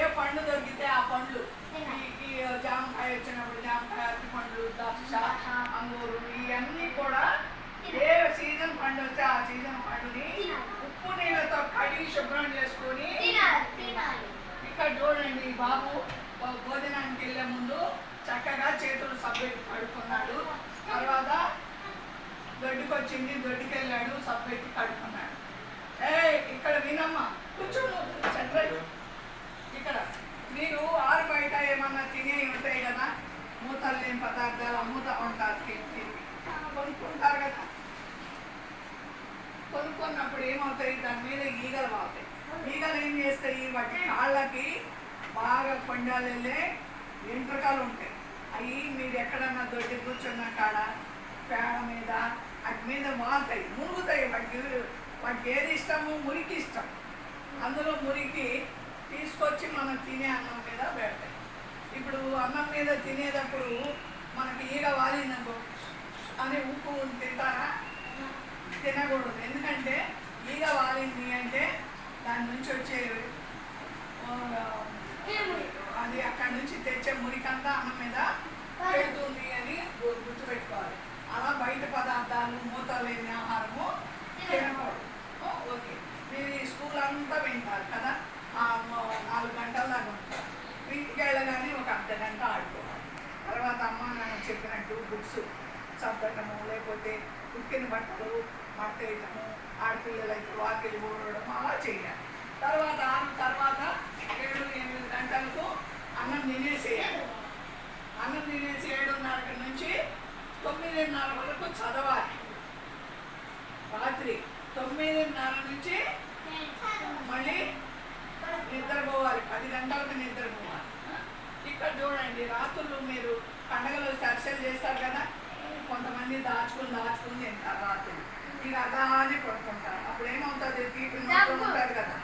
ఏ పండు దొరికితే ఆ పండ్లు ఈ జామకాయ వచ్చినప్పుడు జామకాయ, అరటి పండ్లు, ద్రాక్ష, అంగూరు ఇవన్నీ కూడా ఏ సీజన్ పండు వస్తే ఆ సీజన్ పండుని ఉప్పు నీళ్ళతో కడిగి శుభ్రం చేసుకొని ఇక్కడ చూడండి. బాబు భోజనానికి వెళ్ళే ముందు చక్కగా చేతులు సబ్బెట్టి కడుక్కున్నాడు. తర్వాత దొడ్డికి వచ్చింది, దొడ్డికి వెళ్ళాడు, సబ్బెట్టి కడుక్కున్నాడు. ఇక్కడ వినమ్మా, కూర్చోను సెంట్రల్. ఇక్కడ మీరు ఆరు బయట ఏమన్నా తినేవి ఉంటాయి కదా, మూతలు లేని పదార్థాలు అమ్ముతూ ఉంటారు, కొనుక్కుంటారు కదా. కొనుక్కున్నప్పుడు ఏమవుతాయి, దాని మీద ఈగలు వాతాయి. ఈగలు ఏం చేస్తాయి, వాటి కాళ్ళకి బాగా కొండాలు వెళ్ళే వెంట్రుకలు ఉంటాయి. అవి మీరు ఎక్కడన్నా దొడ్డి కూర్చున్న కాడ పేడ మీద వాటి మీద వాతాయి, మురుగుతాయి. వాటికి ఏది ఇష్టము, మురికి ఇష్టం. అందులో మురికి తీసుకొచ్చి మనం తినే అన్నం మీద పెడతాయి. ఇప్పుడు అన్నం మీద తినేటప్పుడు మనకి ఈగ వాలిందనుకో అని ఉప్పు తింటారా? తినకూడదు. ఎందుకంటే ఈగ వాలింది అంటే దాని నుంచి వచ్చే అది అక్కడి నుంచి తెచ్చే మురికంతా అన్నం మీద పెడుతుంది అని గుర్తుపెట్టుకోవాలి. అలా బయట పదార్థాలు, మూతలు లేని ఆహారము తినకూడదు. ఓకే, మీరు ఈ స్కూల్ అంతా వింటారు కదా, 4 గంటల దాకా ఉంటారు. ఇంటికి వెళ్ళగానే ఒక అర్ధగంట ఆడుకోవాలి. తర్వాత అమ్మ నాన్న చెప్పినట్టు బుక్స్ చదవటము, లేకపోతే ఉక్కిన బట్టలు మట్టేయటము, ఆడపిల్లలైతే వాకిలి ఊడడం అలా చేయాలి. తర్వాత 7-8 గంటలకు అన్నం తినేసేయాలి. అన్నం తినేసి 7:30 నుంచి 9:30 వరకు చదవాలి. రాత్రి 9:30 నుంచి మళ్ళీ నిద్రపోవాలి. 10 గంటలకు నిద్రపోవాలి. ఇక్కడ చూడండి, రాత్రులు మీరు పండగలు చర్చలు చేస్తారు కదా, కొంతమంది దాచుకుని తింటారు రాత్రులు. మీరు అలానే పడుకుంటారు. అప్పుడు ఏమవుతుంది, తీపి నోట్లో ఉంటుంది కదా,